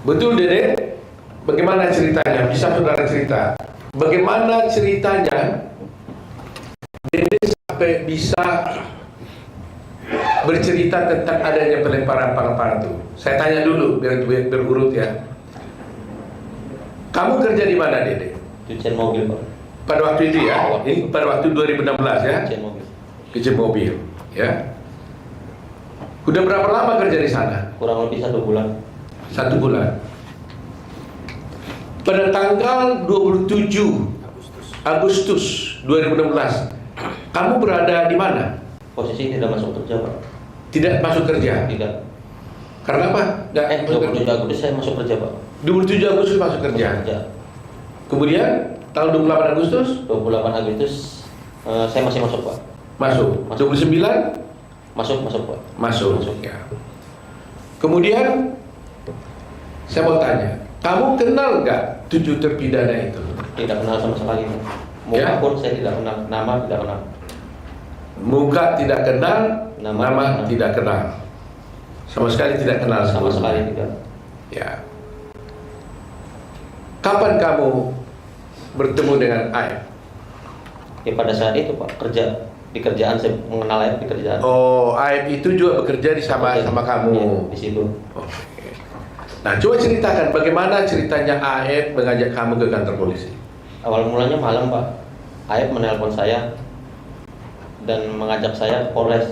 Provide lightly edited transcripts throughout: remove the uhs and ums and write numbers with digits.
Betul, Dede? Bagaimana ceritanya? Bisa saudara cerita? Bagaimana ceritanya Dede sampai bisa bercerita tentang adanya pelemparan batu? Saya tanya dulu biar berurut ya. Kamu kerja di mana, Dede? Cucian mobil, Pak. Pada waktu itu ya? Ini pada waktu 2016 ya? Cucian mobil. Cucian mobil, ya. Udah berapa lama kerja di sana? Kurang lebih 1 bulan. 1 bulan. Pada tanggal 27 Agustus 2016, kamu berada di mana? Posisi tidak masuk kerja, Pak. Tidak masuk kerja. Tidak. Karena apa? 27 Agustus saya masuk kerja, Pak. 27 Agustus masuk kerja. Kemudian tanggal 28 Agustus 28 Agustus saya masih masuk, Pak. masuk. 29 Masuk, Pak. masuk. Ya. Kemudian saya mau tanya, kamu kenal nggak 7 terpidana itu? Tidak kenal sama sekali, Pak. Muka Ya? pun saya tidak kenal, nama tidak kenal. Muka tidak kenal, nama Nama tidak kenal. Sama sekali tidak kenal Sama sebelumnya. sekali tidak. Ya. Kapan kamu bertemu dengan Aep? Ya pada saat itu, Pak, kerja di kerjaan saya mengenal Aep di kerjaan. Oh, Aep itu juga bekerja di sama kamu. Iya, di situ. Oke. Nah, coba ceritakan bagaimana ceritanya Aep mengajak kamu ke kantor polisi. Awal mulanya malam, Pak. Aep menelpon saya dan mengajak saya ke Polres.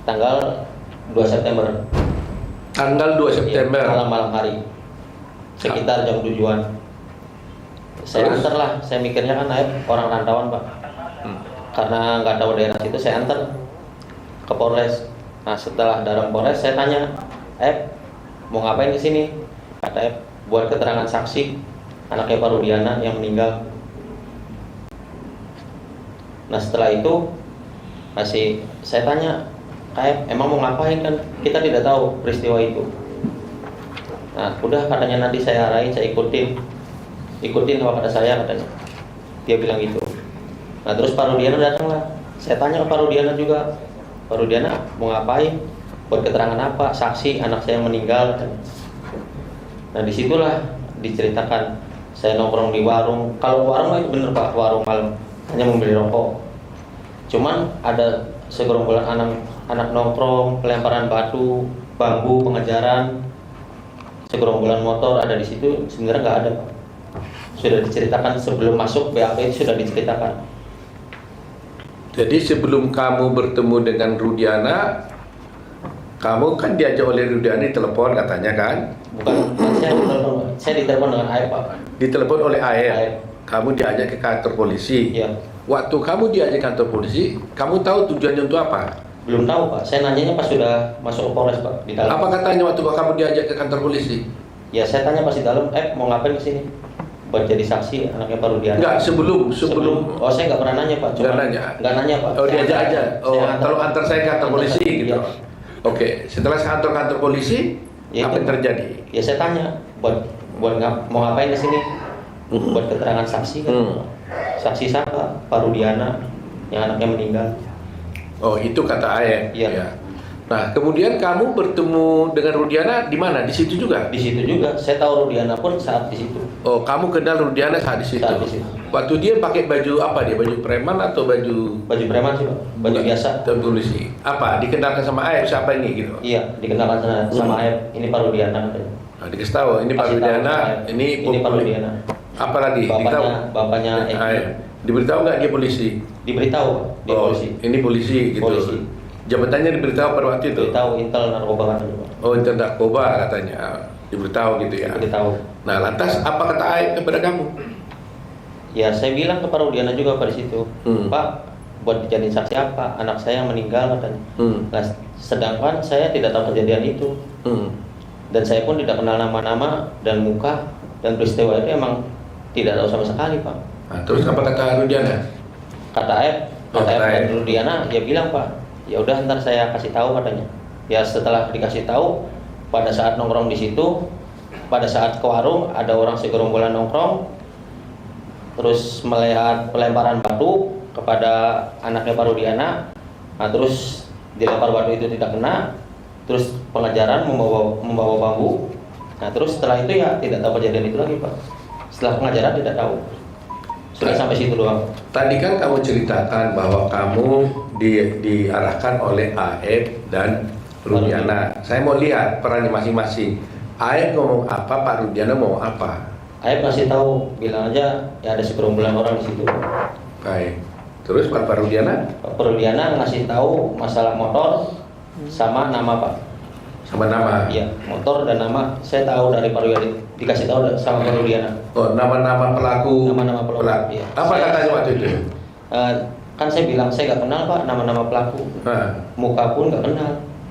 Tanggal 2 September. Tanggal 2 September. Malam-malam hari. Sekitar jam 7-an. Saya Terus? antar lah. Saya mikirnya kan Aep orang rantauan, Pak. Karena nggak tahu daerah situ, saya antar ke Polres. Nah, setelah dalam Polres, saya tanya, Aep, mau ngapain di sini? Kata Aep, buat keterangan saksi anaknya Pak Rudiana yang meninggal. Nah, setelah itu saya tanya, Aep, emang mau ngapain, kan kita tidak tahu peristiwa itu. Nah, udah, katanya nanti saya arahin, saya ikutin apa kata saya, katanya. Dia bilang gitu. Nah, terus Pak Rudiana datang lah. Saya tanya ke Pak Rudiana juga, Pak Rudiana mau ngapain? Buat keterangan apa? Saksi anak saya yang meninggal, katanya. Nah, disitulah diceritakan saya nongkrong di warung. Kalau warung itu bener, Pak, warung malam, hanya membeli rokok. Cuman ada segerombolan anak nongkrong, pelemparan batu, bambu, pengejaran, segerombolan motor ada di situ. Sebenarnya nggak ada, Pak. Sudah diceritakan sebelum masuk BAP itu sudah diceritakan. Jadi sebelum kamu bertemu dengan Rudiana, kamu kan diajak oleh Rudiana telepon katanya kan? Bukan, saya ditelepon dengan Aep, Pak. Ditelepon oleh Aep. Aep. Kamu diajak ke kantor polisi. Iya. Waktu kamu diajak ke kantor polisi, kamu tahu tujuannya untuk apa? Belum tahu, Pak. Saya nanyanya pas sudah masuk ke Polres, Pak, di dalam. Apa katanya waktu kamu diajak ke kantor polisi? Ya, saya tanya pas di dalam, mau ngapain ke sini? Buat jadi saksi anaknya Pak Rudiana. Enggak, sebelum. Oh, saya nggak pernah nanya, Pak. Nggak nanya? Nggak nanya, Pak. Oh, diajak aja. Oh, Saya kalau antar saya ke kantor antar polisi saya, gitu. iya. Oke, setelah saya kantor polisi, Ya, apa itu. yang terjadi? Ya, saya tanya, mau ngapain ke sini? Buat keterangan saksi kan. Saksi siapa? Pak Rudiana yang anaknya meninggal. Oh, itu kata Aep. Iya. Ya. Nah, kemudian kamu bertemu dengan Rudiana di mana? Di situ juga? Di situ juga. Saya tahu Rudiana pun saat di situ. Oh, kamu kenal Rudiana saat di situ? Saat di situ. Waktu dia pakai baju apa dia? Baju preman atau baju Baju preman sih, Pak. Baju biasa. polisi? Apa? Dikenalkan sama Aep siapa ini gitu? Iya, dikenalkan sama Aep. Ini Pak Rudiana, katanya. Nah, dikasih tahu ini Pak Kasih tahu Rudiana, sama Aep. ini Pak Rudiana. apa lagi? Bapaknya Eki. Aep. Diberitahu nggak dia polisi? Diberitahu, Pak, di polisi. Ini polisi gitu. Polisi. Jabatannya diberitahu pada waktu itu. Diberitahu Intel narkoba, katanya, Pak. Oh, intel narkoba katanya. Diberitahu gitu ya. Diberitahu. Nah, lantas apa kata Aep kepada kamu? Ya, saya bilang ke Pak Rudiana juga pada situ, Pak, buat dijadiin saksi apa? Anak saya yang meninggal, katanya. Nah, sedangkan saya tidak tahu kejadian itu. Dan saya pun tidak kenal nama-nama dan muka, dan peristiwa itu emang tidak tahu sama sekali, Pak. Nah, terus apa kata Rudiana? Kata Aep dan Rudiana, dia bilang, Pak, ya udah ntar saya kasih tahu, katanya. Ya, setelah dikasih tahu, pada saat nongkrong di situ, pada saat ke warung ada orang segerombolan nongkrong, terus melihat pelemparan batu kepada anaknya Pak Rudiana. Nah, terus dilempar batu itu tidak kena, terus pengejaran membawa bambu, Nah terus setelah itu ya tidak tahu kejadian itu lagi Pak. Setelah pengajaran tidak tahu. Sudah sampai situ doang. Tadi kan kamu ceritakan bahwa kamu diarahkan oleh Aep dan Rudiana. Saya mau lihat perannya masing-masing. Aep ngomong apa, Pak Rudiana ngomong apa? Aep ngasih tahu, bilang aja ya ada segerombolan orang di situ. Baik. Terus Pak Rudiana? Pak Rudiana ngasih tahu masalah motor sama nama Pak. Sama nama? Iya, motor dan nama saya tahu dari Pak Rudiana, dikasih tahu sama Pak Rudiana. Oh, nama-nama pelaku. Nama-nama pelaku. Iya. Apa katanya waktu itu? Kan saya bilang saya nggak kenal Pak nama-nama pelaku. Muka pun nggak kenal.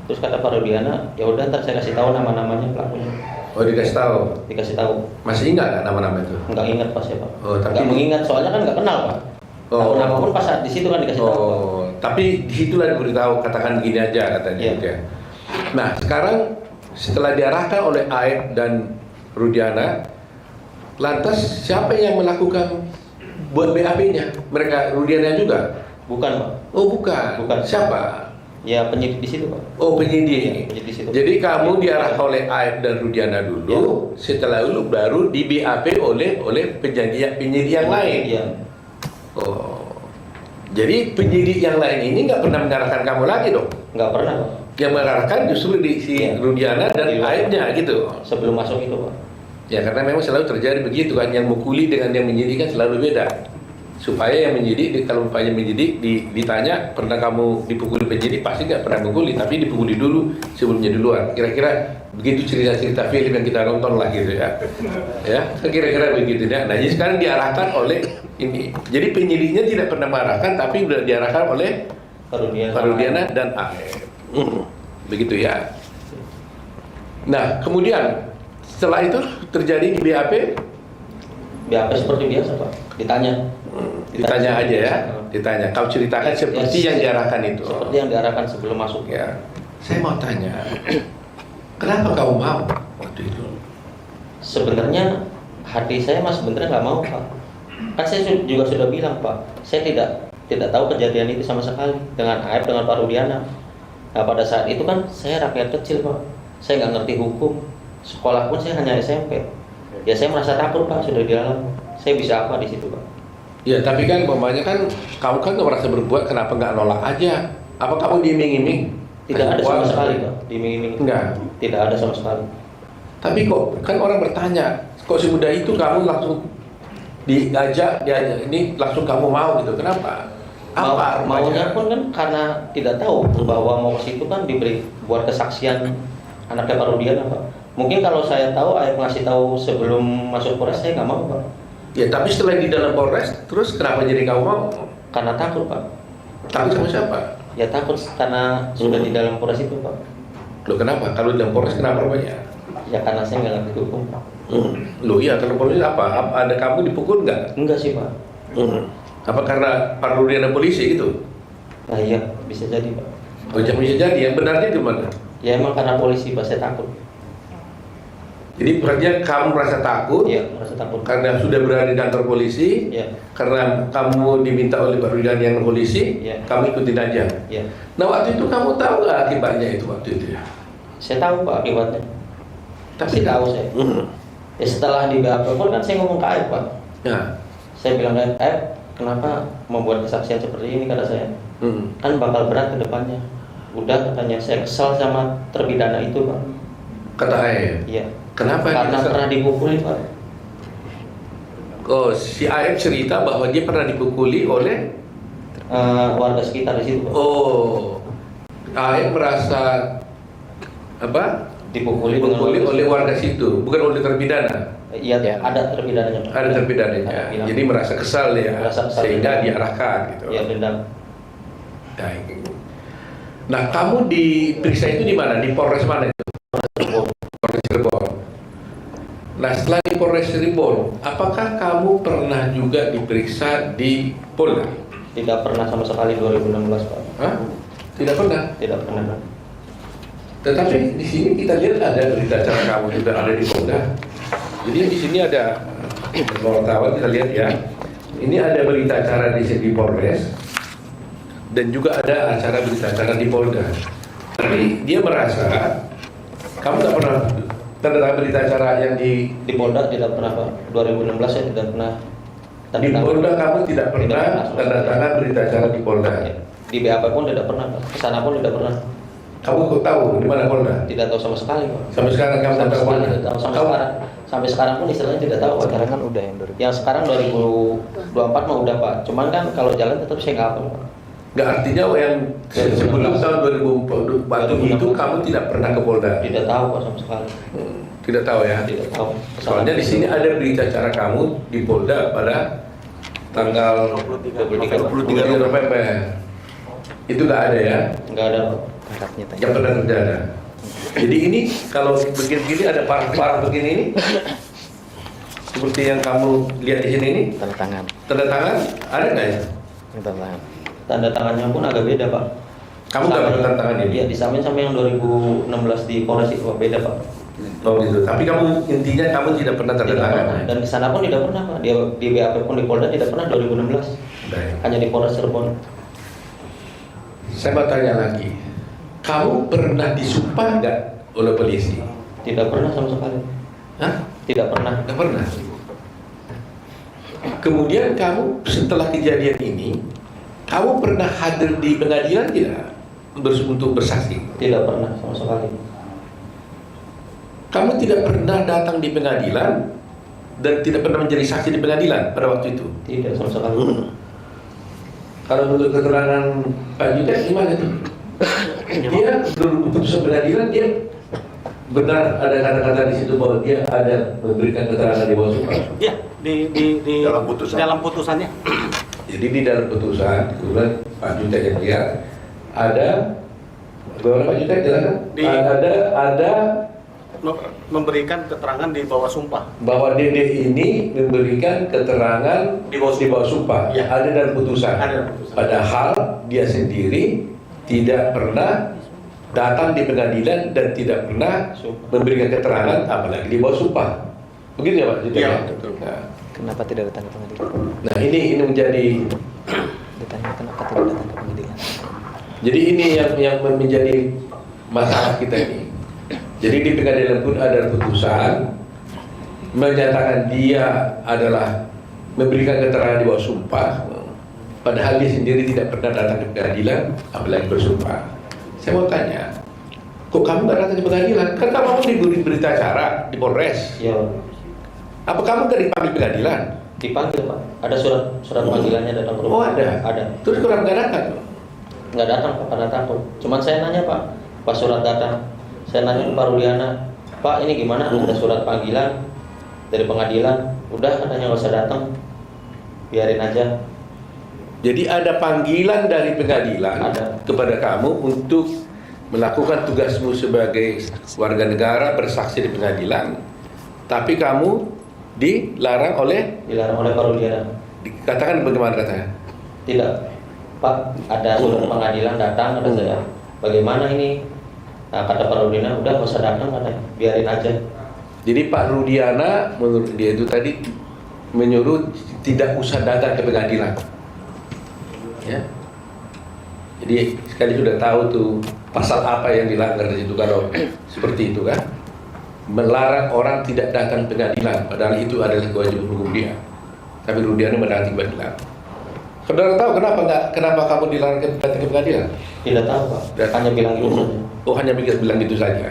Terus kata Pak Rudiana, ya udah ntar saya kasih tahu nama-namanya pelakunya. Oh, dikasih tahu. Dikasih tahu. Masih ingat nggak nama-nama itu? Nggak ingat Pak saya Pak. Oh, tapi nggak mengingat soalnya kan nggak kenal Pak. Oh. Nama pun pas saat di situ kan dikasih tahu. Oh, tapi disitulah diberitahu, katakan gini aja katanya. Iya. Ya. Nah, sekarang setelah diarahkan oleh Aep dan Rudiana, lantas siapa yang melakukan buat BAP-nya? Mereka Rudiana juga? Bukan Pak. Oh, bukan. Bukan. Siapa? Ya penyidik di situ Pak. Oh, penyidik. Ya, penyidik di situ. Jadi kamu diarahkan oleh Aep dan Rudiana dulu, setelah itu baru di BAP oleh penyidik yang lain. Iya. Oh, jadi penyidik yang lain ini nggak pernah mengarahkan kamu lagi dong? Nggak pernah Pak. Yang mengarahkan justru di si Ya. Rudiana dan Di luar. Aibnya gitu. Sebelum masuk itu Pak. Ya karena memang selalu terjadi begitu kan, yang mukuli dengan yang menyidik kan selalu beda. Supaya yang menyidik, kalau upaya menyidik ditanya pernah kamu dipukuli penyidik, pasti nggak pernah mukuli, tapi dipukuli dulu sebelumnya di luar. Kira-kira begitu cerita-cerita film yang kita nonton lah gitu ya. Ya, kira-kira begitu ya. Nah, jadi sekarang diarahkan oleh ini. Jadi penyidiknya tidak pernah mengarahkan, tapi sudah diarahkan oleh Pak Rudiana dan Aep. Begitu ya. Nah, kemudian setelah itu terjadi di BAP. BAP seperti biasa Pak. Ditanya aja ya. Ditanya. Kau ceritakan seperti yang diarahkan itu. Seperti yang diarahkan sebelum masuk. Ya. Saya mau tanya, kenapa kau mau waktu itu? Sebenarnya hati saya mas sebenarnya nggak mau Pak. Kan saya juga sudah bilang Pak, saya tidak tahu kejadian itu sama sekali dengan Aep dengan Pak Rudiana. Nah pada saat itu kan saya rakyat kecil Pak, saya nggak ngerti hukum, sekolah pun saya hanya SMP. Ya saya merasa takut Pak sudah di dalam. Saya bisa apa di situ Pak? Ya tapi kan umpamanya kan kamu kan nggak merasa berbuat, kenapa nggak nolak aja? Apa kamu diiming-iming? Tidak ada sama sekali Pak, diiming-iming. Enggak. Tidak ada sama sekali. Tapi kok kan orang bertanya, kok semudah itu kamu langsung diajak ini langsung kamu mau gitu? Kenapa? Apa Maunya pun kan karena tidak tahu bahwa mau ke situ kan diberi buat kesaksian anaknya Pak Rudiana Pak. Mungkin kalau saya tahu, Aep ngasih tahu sebelum masuk Polres, saya nggak mau Pak. Ya tapi setelah di dalam Polres, terus kenapa jadi kamu mau? Karena takut Pak. Takut sama siapa? Ya takut karena sudah di dalam Polres itu Pak. Loh kenapa? Kalau di dalam Polres kenapa rupanya? Ya karena saya nggak ngerti hukum Pak. Loh iya, dalam Polres apa? Ada kamu dipukul nggak? Enggak sih Pak. Apa karena Pak Rudiana polisi gitu? Nah iya, bisa jadi Pak. Oh jangan bisa jadi, yang benarnya gimana? Ya emang karena polisi Pak, saya takut. Jadi berarti kamu merasa takut? Iya, merasa takut. Karena sudah berada di kantor polisi, Iya. karena kamu diminta oleh Pak Rudiana yang polisi, Iya. kamu ikutin aja. Iya. Nah waktu itu kamu tahu nggak akibatnya itu waktu itu ya? Saya tahu Pak akibatnya. Tapi Pasti tahu saya. Ya setelah di BAP pun kan saya ngomong ke Aep Pak. Ya. Saya bilang ke Aep, kenapa membuat kesaksian seperti ini kata saya? Kan bakal berat ke depannya. Udah katanya, saya kesal sama terpidana itu Pak. Kata Aep. Iya. Kenapa? Karena dia kesal? pernah dipukuli Pak. Oh, si Aep cerita bahwa dia pernah dipukuli oleh Warga sekitar di situ Pak. Oh, Aep merasa apa? Dipukuli Oleh warga situ, bukan oleh terpidana. Iya, Ya. ada terpidananya Pak. Ada terpidananya. Ada bilang. Jadi merasa kesal ya, Merasa kesal sehingga juga. diarahkan gitu. Iya, dendam. Nah, kamu diperiksa itu di mana? Di Polres mana itu? Polres Cirebon. Nah, setelah di Polres Cirebon, apakah kamu pernah juga diperiksa di Polda? Tidak pernah sama sekali 2016 Pak. Hah? Tidak pernah. Tidak pernah Pak. Tetapi di sini kita lihat ada berita acara kamu juga ada di Polda. Jadi di sini ada wartawan, kita lihat ya. Ini ada berita acara di Polres dan juga ada acara berita acara di Polda. Tapi dia merasa kamu nggak pernah tanda tangan berita acara yang di Polda tidak pernah Pak. 2016 saya tidak pernah tanda di tangan. Polda kamu tidak pernah pernah. tanda tangan berita acara di Polda. Di BAP pun tidak pernah Pak. Kesana pun tidak pernah. Kamu kok tahu di mana Polda? Tidak tahu sama sekali Pak. Sampai sekarang kamu Sampai tahu sekarang Polda? tidak tahu. Sampai sekarang pun istilahnya tidak tahu Pak. Sekarang kan udah yang 2000. Yang sekarang 2024 mah udah Pak. Cuman kan kalau jalan tetap saya nggak hafal Pak. Nggak, artinya yang sebelum tahun 2004 waktu itu kamu tidak pernah ke Polda. Tidak tahu Pak sama sekali. Tidak tahu ya. Tidak tahu. Soalnya di sini ada berita acara kamu di Polda pada tanggal 23 November. Itu nggak ada ya? Nggak ada Pak. Harapnya tanya. Yang pernah terjadi. Jadi ini kalau begini-begini ada parah-parah begini ini, seperti yang kamu lihat di sini ini, Tanda tangan. tanda tangan ada nggak ya? Ini tanda tangan. Tanda tangannya pun agak beda Pak. Kamu nggak pernah tanda tangan ini? Iya, disamain sama yang 2016 di Polres itu Pak. Beda Pak. Oh gitu. Tapi kamu intinya kamu tidak pernah tanda Tidak tangan. pernah. Dan di sana pun tidak pernah Pak. Dia di BAP pun di Polda tidak pernah 2016. Baik. Hanya di Polres Cirebon. Saya mau tanya lagi. Kamu pernah disumpah nggak oleh polisi? Tidak pernah sama sekali. Hah? Tidak pernah. Nggak pernah. Kemudian kamu setelah kejadian ini, kamu pernah hadir di pengadilan tidak untuk bersaksi? Tidak pernah sama sekali. Kamu tidak pernah datang di pengadilan dan tidak pernah menjadi saksi di pengadilan pada waktu itu? Tidak sama sekali. Kalau menurut keterangan Pak Jutek gimana tuh? Dia menurut keputusan pengadilan dia benar ada kata-kata di situ bahwa dia ada memberikan keterangan di bawah sumpah. Iya, di Dalam putusan. putusannya. Jadi di dalam putusan kemudian Pak Jutek yang lihat ada bagaimana Pak Jutek jelaskan? Ada Memberikan keterangan di bawah sumpah. bahwa Dede ini memberikan keterangan Di bawah sumpah. Ya. Ada dalam putusan. Ada dalam putusan. Padahal dia sendiri tidak pernah datang di pengadilan dan tidak pernah memberikan keterangan apalagi di bawah sumpah. Begitu ya Pak? Gitu Iya, ya? betul. Nah, Kenapa tidak datang ke pengadilan? nah ini menjadi Ditanya kenapa tidak datang ke pengadilan? jadi ini yang menjadi masalah kita ini. Jadi di pengadilan pun ada putusan menyatakan dia adalah memberikan keterangan di bawah sumpah, padahal dia sendiri tidak pernah datang ke pengadilan, apalagi bersumpah. Saya mau tanya, kok kamu nggak datang ke pengadilan? Kan kamu diberi berita acara di Polres. Ya, Apa kamu nggak dipanggil pengadilan? dipanggil Pak. Ada surat panggilannya datang ke Oh rumah. ada. Ada. Terus kurang nggak datang? Nggak datang Pak, karena takut. Cuman saya nanya Pak, pas surat datang, saya nanya ke Pak Rudiana, Pak ini gimana? Ada surat panggilan dari pengadilan. Udah katanya nggak usah datang, biarin aja. Jadi ada panggilan dari pengadilan Ada. kepada kamu untuk melakukan tugasmu sebagai warga negara bersaksi di pengadilan, tapi kamu dilarang oleh Dilarang oleh Pak Rudiana. dikatakan bagaimana katanya? Tidak, Pak, ada surat pengadilan datang kata saya. Bagaimana ini? Nah, kata Pak Rudiana, udah nggak usah datang katanya, biarin aja. Jadi Pak Rudiana menurut dia itu tadi menyuruh tidak usah datang ke pengadilan. Ya. Jadi sekali sudah tahu tuh pasal apa yang dilanggar di situ kalau seperti itu kan. Melarang orang tidak datang pengadilan, padahal itu adalah kewajiban hukum dia. Tapi Rudiana mendatangi pengadilan. Saudara tahu kenapa kamu dilarang datang ke pengadilan? Tidak tahu Pak, hanya bilang gitu saja. Oh hanya bilang gitu saja.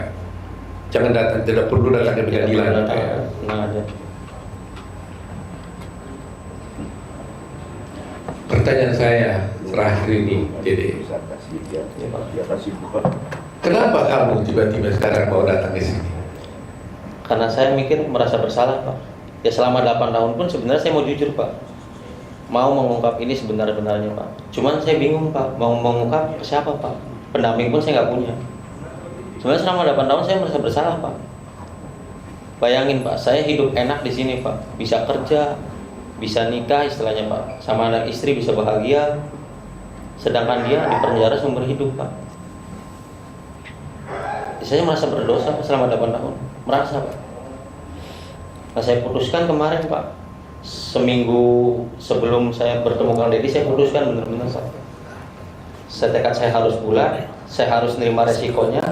Jangan datang, tidak perlu datang ke pengadilan. Tidak gitu ya. tahu, tenang aja. Pertanyaan saya terakhir ini, Dede. Kenapa kamu tiba-tiba sekarang mau datang ke sini? Karena saya mikir merasa bersalah Pak. Ya selama 8 tahun pun sebenarnya saya mau jujur Pak. Mau mengungkap ini sebenar-benarnya Pak. Cuman saya bingung Pak, mau mengungkap ke siapa Pak? Pendamping pun saya nggak punya. Sebenarnya selama 8 tahun saya merasa bersalah Pak. Bayangin Pak, saya hidup enak di sini Pak. Bisa kerja, bisa nikah istilahnya Pak. Sama anak istri bisa bahagia. Sedangkan dia di penjara seumur hidup Pak. Saya merasa berdosa selama 8 tahun. Merasa Pak. Nah saya putuskan kemarin Pak. Seminggu sebelum saya bertemu Kang Deddy, saya putuskan benar-benar Pak. Tekad saya harus bulat, saya harus nerima resikonya.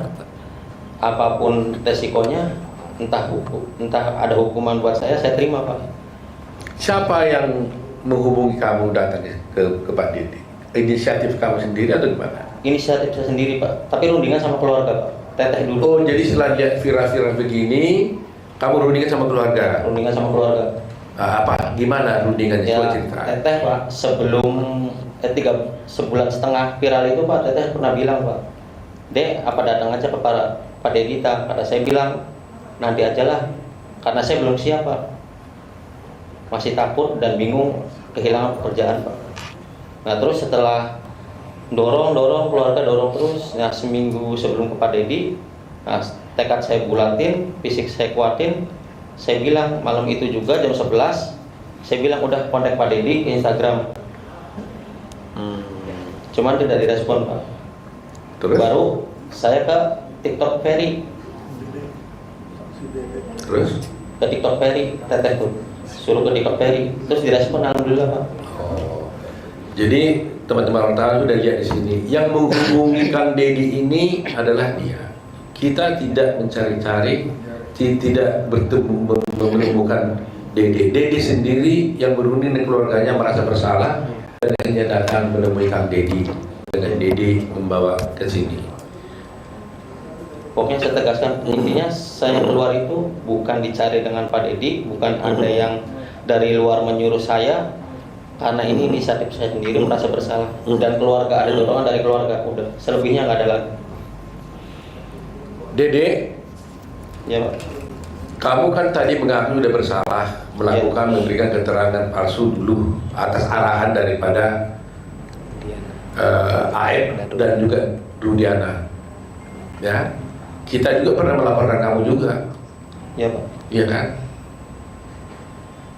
Apapun resikonya, entah ada hukuman buat saya terima Pak. Siapa yang menghubungi kamu datang ke Pak Dede? Inisiatif kamu sendiri atau gimana? Inisiatif saya sendiri Pak, tapi rundingan sama keluarga Pak. Teteh dulu. Oh, jadi setelah lihat viral-viral begini, kamu rundingan sama keluarga? Rundingan sama keluarga. Apa? Gimana rundingannya? Ya, Coba cerita. Teteh Pak, sebelum 3 bulan setengah viral itu Pak, Teteh pernah bilang Pak, Dek, apa datang aja ke Pak Dedita? Kata saya bilang, nanti aja lah, karena saya belum siap Pak. Masih takut dan bingung kehilangan pekerjaan Pak. Nah terus setelah dorong keluarga dorong terus, nah seminggu sebelum ke Pak Dedi, nah, tekad saya bulatin, fisik saya kuatin, saya bilang malam itu juga jam 11, saya bilang udah kontak Pak Dedi ke Instagram. Cuman tidak direspon Pak. Terus? Baru saya ke TikTok Ferry. Terus? Ke TikTok Ferry, Teteh tuh suruh ke TikTok Ferry, terus direspon alhamdulillah Pak. Oh. Jadi teman-teman wartawan sudah lihat di sini, yang menghubungi Kang Dedi ini adalah dia. Kita tidak mencari-cari, tidak bertemu menemukan Dede. Dede sendiri yang berunding dengan keluarganya merasa bersalah dan akhirnya datang menemui Kang Dedi dengan Dede membawa ke sini. Pokoknya saya tegaskan, intinya saya keluar itu bukan dicari dengan Pak Dedi, bukan ada yang dari luar menyuruh saya, karena ini inisiatif saya sendiri merasa bersalah, dan keluarga, ada dorongan dari keluarga, udah selebihnya nggak ada lagi. Dede, Ya Pak. kamu kan tadi mengaku sudah bersalah melakukan memberikan keterangan palsu dulu atas arahan daripada Aep dan juga Rudiana. Ya, kita juga pernah melaporkan kamu juga. Ya Pak. Iya kan?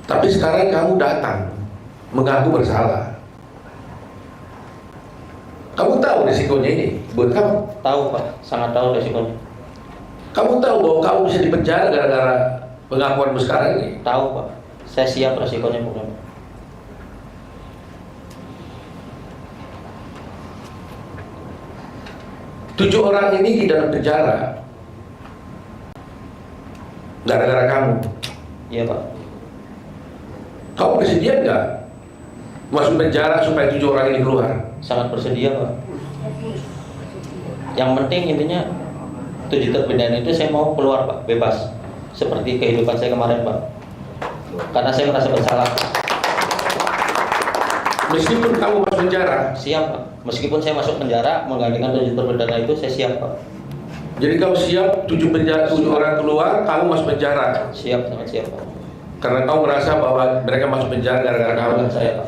Tapi sekarang kamu datang mengaku bersalah. Kamu tahu risikonya ini buat kamu. Tahu Pak, sangat tahu resikonya. Kamu tahu bahwa kamu bisa dipenjara gara-gara pengakuanmu sekarang ini. Tahu Pak, saya siap resikonya bukan. 7 orang ini di dalam penjara gara-gara kamu. Iya Pak. Kamu bersedia nggak masuk penjara supaya 7 orang ini keluar? Sangat bersedia Pak. Yang penting intinya 7 terpidana itu saya mau keluar Pak, bebas. Seperti kehidupan saya kemarin Pak. Karena saya merasa bersalah. Meskipun kamu masuk penjara, Siap Pak. Meskipun saya masuk penjara menggantikan 7 terpidana itu, saya siap Pak. jadi kamu siap 7 orang keluar, kamu masuk penjara Siap, sangat siap Pak. karena kamu merasa bahwa mereka masuk penjara gara-gara kamu. Saya Pak.